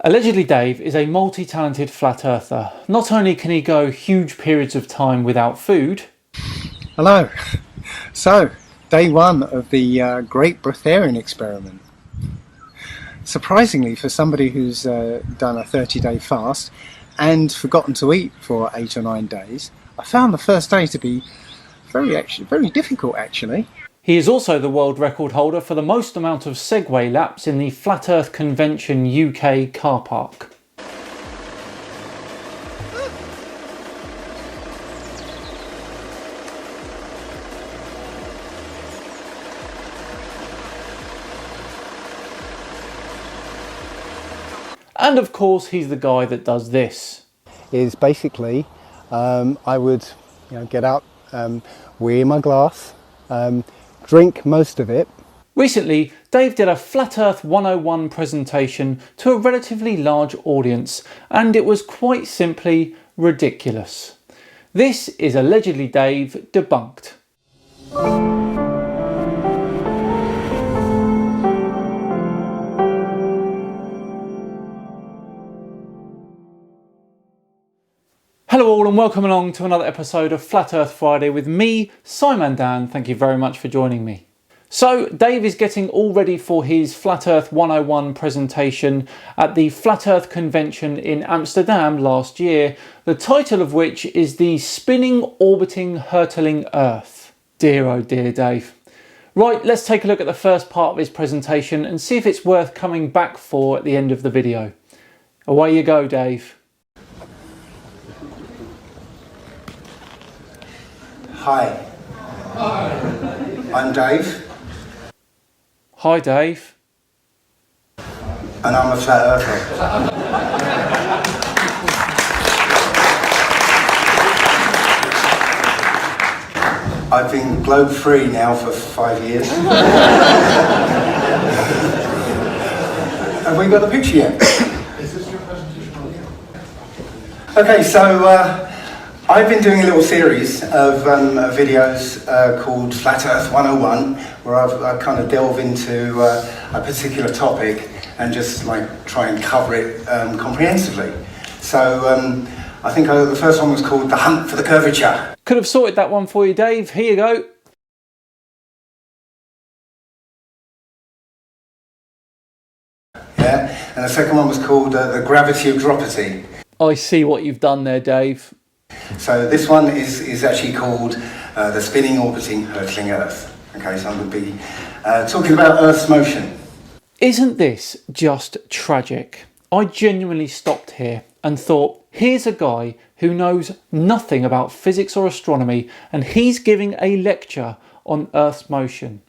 Allegedly Dave is a multi-talented flat earther. Not only can he go huge periods of time without food. Hello. So, day one of the Great Breatharian Experiment. Surprisingly, for somebody who's done a 30-day fast and forgotten to eat for 8 or 9 days, I found the first day to be very difficult actually. He is also the world record holder for the most amount of Segway laps in the Flat Earth Convention UK car park. And of course he's the guy that does this. Is basically I would get out, weigh my glass, drink most of it. Recently, Dave did a Flat Earth 101 presentation to a relatively large audience, and it was quite simply ridiculous. This is Allegedly Dave debunked. Hello all and welcome along to another episode of Flat Earth Friday with me, Simon Dan. Thank you very much for joining me. So Dave is getting all ready for his Flat Earth 101 presentation at the Flat Earth Convention in Amsterdam last year, the title of which is the Spinning, Orbiting, Hurtling Earth. Dear oh dear Dave. Right, let's take a look at the first part of his presentation and see if it's worth coming back for at the end of the video. Away you go, Dave. Hi. I'm Dave. Hi Dave. And I'm a flat earther. I've been globe free now for 5 years. Have we got the picture yet? Is this your presentation? Okay, so I've been doing a little series of videos called Flat Earth 101, where I kind of delve into a particular topic and just try and cover it comprehensively. So I think the first one was called The Hunt for the Curvature. Could have sorted that one for you, Dave. Here you go. Yeah, and the second one was called The Gravity of Dropity. I see what you've done there, Dave. So this one is actually called The Spinning, Orbiting, Hurtling Earth. Okay, so I'm going to be talking about Earth's motion. Isn't this just tragic? I genuinely stopped here and thought, here's a guy who knows nothing about physics or astronomy and he's giving a lecture on Earth's motion.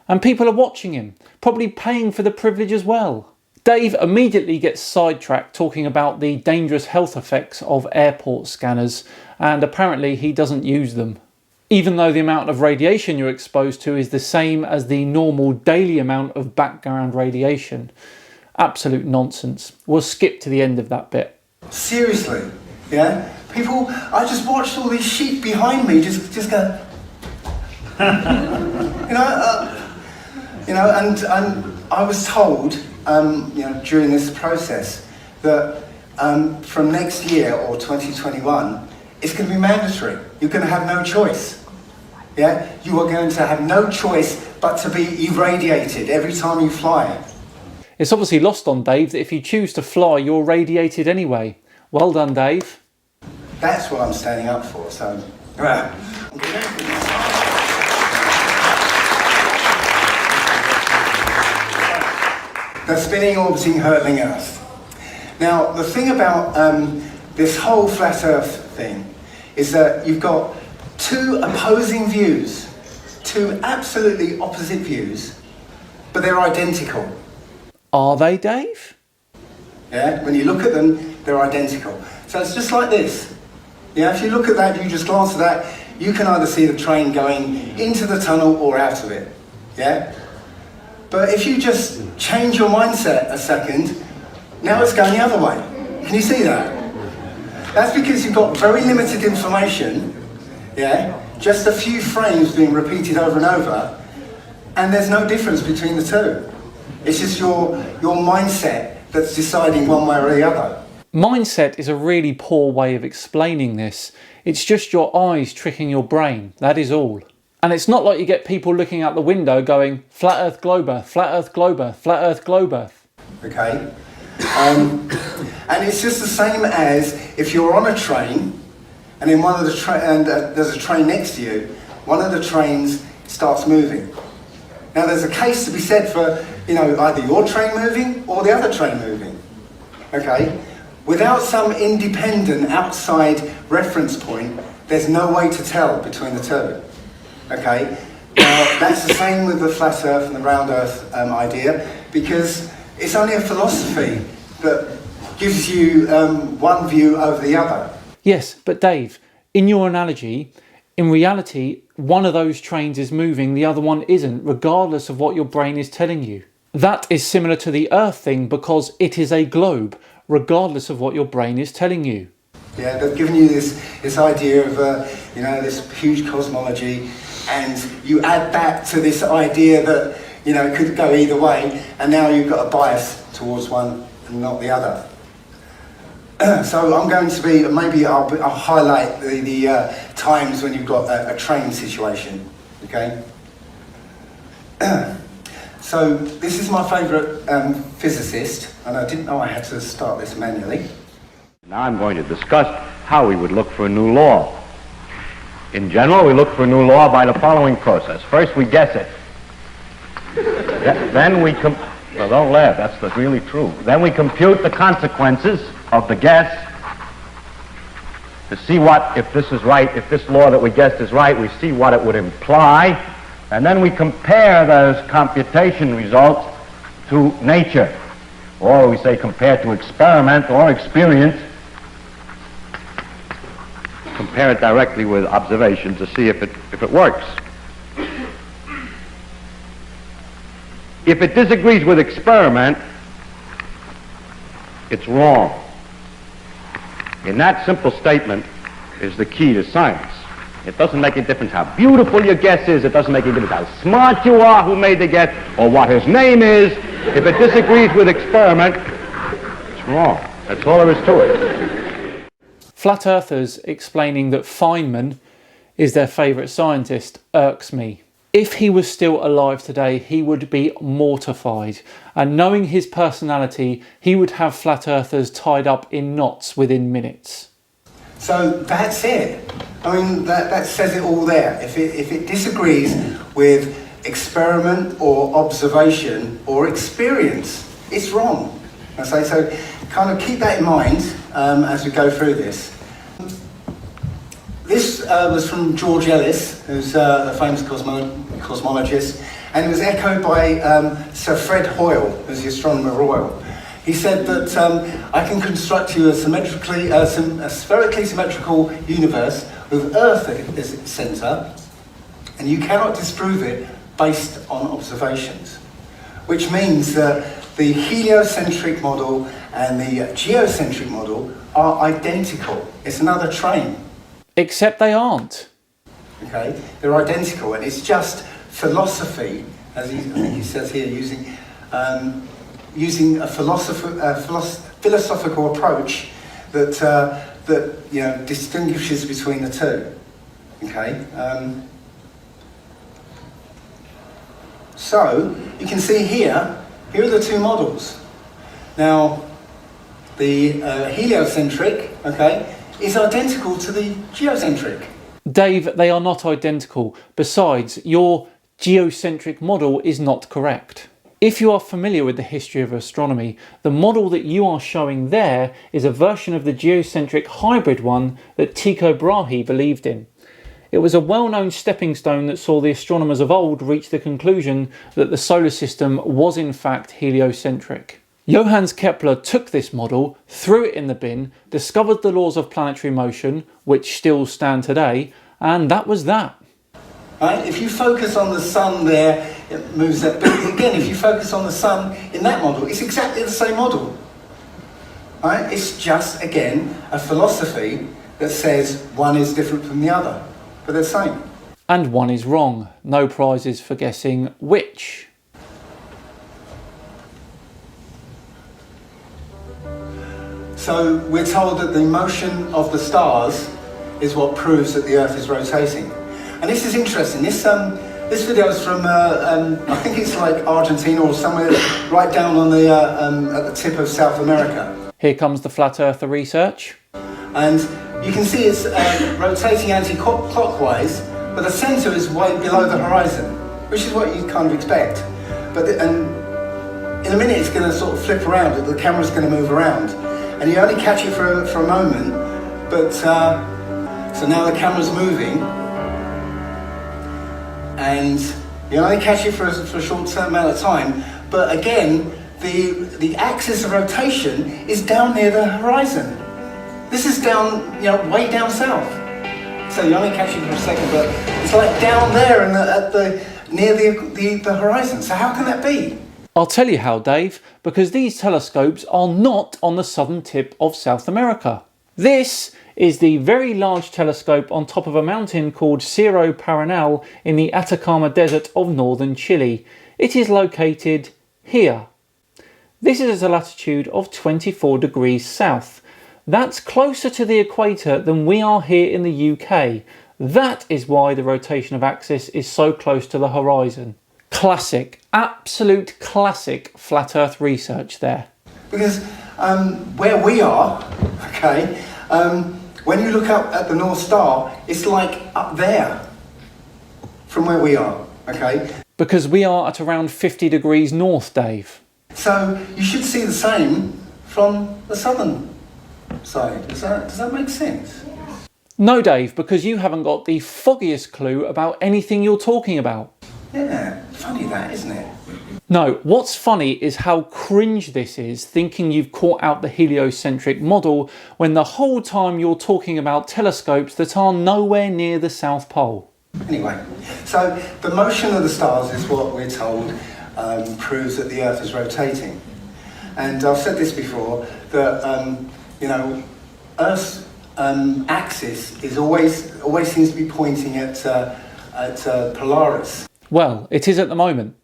And people are watching him, probably paying for the privilege as well. Dave immediately gets sidetracked talking about the dangerous health effects of airport scanners, and apparently he doesn't use them. Even though the amount of radiation you're exposed to is the same as the normal daily amount of background radiation. Absolute nonsense. We'll skip to the end of that bit. Seriously, yeah? People, I just watched all these sheep behind me just go... and I was told, during this process, that from next year or 2021, it's going to be mandatory. You're going to have no choice. Yeah, you are going to have no choice but to be irradiated every time you fly. It's obviously lost on Dave that if you choose to fly, you're radiated anyway. Well done, Dave. That's what I'm standing up for. So, The Spinning, Orbiting, Hurtling Earth. Now, the thing about this whole flat Earth thing is that you've got two opposing views, two absolutely opposite views, but they're identical. Are they, Dave? Yeah, when you look at them, they're identical. So it's just like this. Yeah, if you look at that, you just glance at that, you can either see the train going into the tunnel or out of it. Yeah? But if you just change your mindset a second, now it's going the other way. Can you see that? That's because you've got very limited information, yeah? Just a few frames being repeated over and over, and there's no difference between the two. It's just your mindset that's deciding one way or the other. Mindset is a really poor way of explaining this. It's just your eyes tricking your brain, that is all. And it's not like you get people looking out the window going, flat earth globe earth, flat earth globe earth, flat earth globe earth. Okay? And it's just the same as if you're on a train and in one of the there's a train next to you, one of the trains starts moving. Now there's a case to be said for, either your train moving or the other train moving. Okay? Without some independent outside reference point, there's no way to tell between the two. Okay? Now that's the same with the flat earth and the round earth idea, because it's only a philosophy that gives you one view over the other. Yes, but Dave, in your analogy, in reality, one of those trains is moving, the other one isn't, regardless of what your brain is telling you. That is similar to the Earth thing because it is a globe, regardless of what your brain is telling you. Yeah, they've given you this idea of, this huge cosmology, and you add that to this idea that, it could go either way, and now you've got a bias towards one and not the other. So I'm going to be, maybe I'll highlight the times when you've got a train situation, okay? So this is my favourite physicist, and I didn't know I had to start this manually. Now I'm going to discuss how we would look for a new law. In general, we look for a new law by the following process. First, we guess it. Then we well, don't laugh, that's really true. Then we compute the consequences of the guess to see if this is right, if this law that we guessed is right, we see what it would imply, and then we compare those computation results to nature, or we say compare to experiment or experience, compare it directly with observation to see if it works. If it disagrees with experiment, it's wrong. And that simple statement is the key to science. It doesn't make a difference how beautiful your guess is, it doesn't make a difference how smart you are who made the guess, or what his name is. If it disagrees with experiment, it's wrong. That's all there is to it. Flat earthers explaining that Feynman is their favourite scientist irks me. If he was still alive today, he would be mortified. And knowing his personality, he would have flat earthers tied up in knots within minutes. So that's it. I mean, that says it all there. If it disagrees with experiment or observation or experience, it's wrong. Okay, so kind of keep that in mind as we go through this. This was from George Ellis, who's a famous cosmologist, and it was echoed by Sir Fred Hoyle, who's the Astronomer Royal. He said that I can construct you a spherically symmetrical universe with Earth as its centre, and you cannot disprove it based on observations. Which means that the heliocentric model and the geocentric model are identical. It's another train. Except they aren't. Okay, they're identical, and it's just philosophy, as he says here, using a philosophical approach that distinguishes between the two. Okay, so you can see here are the two models. Now, the heliocentric, okay, is identical to the geocentric. Dave, they are not identical. Besides, your geocentric model is not correct. If you are familiar with the history of astronomy, the model that you are showing there is a version of the geocentric hybrid one that Tycho Brahe believed in. It was a well-known stepping stone that saw the astronomers of old reach the conclusion that the solar system was in fact heliocentric. Johannes Kepler took this model, threw it in the bin, discovered the laws of planetary motion, which still stand today, and that was that. Right? If you focus on the sun there, it moves that. But again, if you focus on the sun in that model, it's exactly the same model. Right? It's just, again, a philosophy that says one is different from the other, but they're the same. And one is wrong. No prizes for guessing which. So we're told that the motion of the stars is what proves that the Earth is rotating. And this is interesting. This video is from, I think it's like Argentina or somewhere right down on the, at the tip of South America. Here comes the Flat Earther research. And you can see it's rotating anti-clockwise, but the centre is way below the horizon, which is what you'd kind of expect. And in a minute it's going to sort of flip around, the camera's going to move around. And you only catch it for a moment, but so now the camera's moving, and you only catch it for a short amount of time, but again, the axis of rotation is down near the horizon. This is down, way down south. So you only catch it for a second, but it's like down there and near the horizon. So how can that be? I'll tell you how, Dave, because these telescopes are not on the southern tip of South America. This is the very large telescope on top of a mountain called Cerro Paranal in the Atacama Desert of northern Chile. It is located here. This is at a latitude of 24 degrees south. That's closer to the equator than we are here in the UK. That is why the rotation of axis is so close to the horizon. Classic, absolute classic flat earth research there. Because where we are, okay, when you look up at the North Star, it's like up there from where we are, okay? Because we are at around 50 degrees north, Dave. So you should see the same from the southern side. Does that make sense? No, Dave, because you haven't got the foggiest clue about anything you're talking about. Yeah, funny that, isn't it? No, what's funny is how cringe this is, thinking you've caught out the heliocentric model when the whole time you're talking about telescopes that are nowhere near the South Pole. Anyway, so the motion of the stars is what we're told proves that the Earth is rotating. And I've said this before, that, Earth's axis is always seems to be pointing at Polaris. Well, it is at the moment.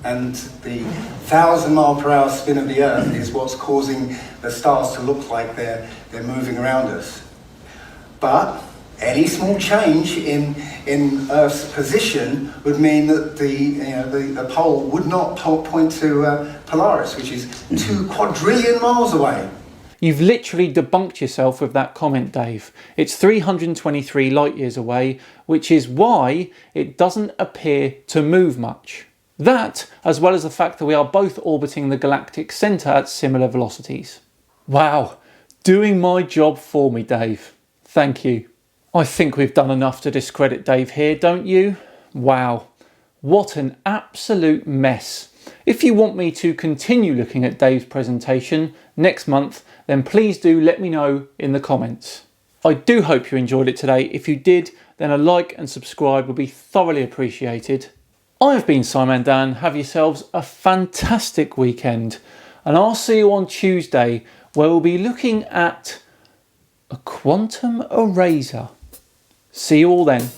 And the 1,000-mile-per-hour spin of the Earth is what's causing the stars to look like they're moving around us. But any small change in Earth's position would mean that the pole would not point to Polaris, which is 2 quadrillion miles away. You've literally debunked yourself with that comment, Dave. It's 323 light years away, which is why it doesn't appear to move much. That, as well as the fact that we are both orbiting the galactic centre at similar velocities. Wow, doing my job for me, Dave. Thank you. I think we've done enough to discredit Dave here, don't you? Wow, what an absolute mess. If you want me to continue looking at Dave's presentation next month, then please do let me know in the comments. I do hope you enjoyed it today. If you did, then a like and subscribe would be thoroughly appreciated. I have been Simon Dan. Have yourselves a fantastic weekend, and I'll see you on Tuesday, where we'll be looking at a quantum eraser. See you all then.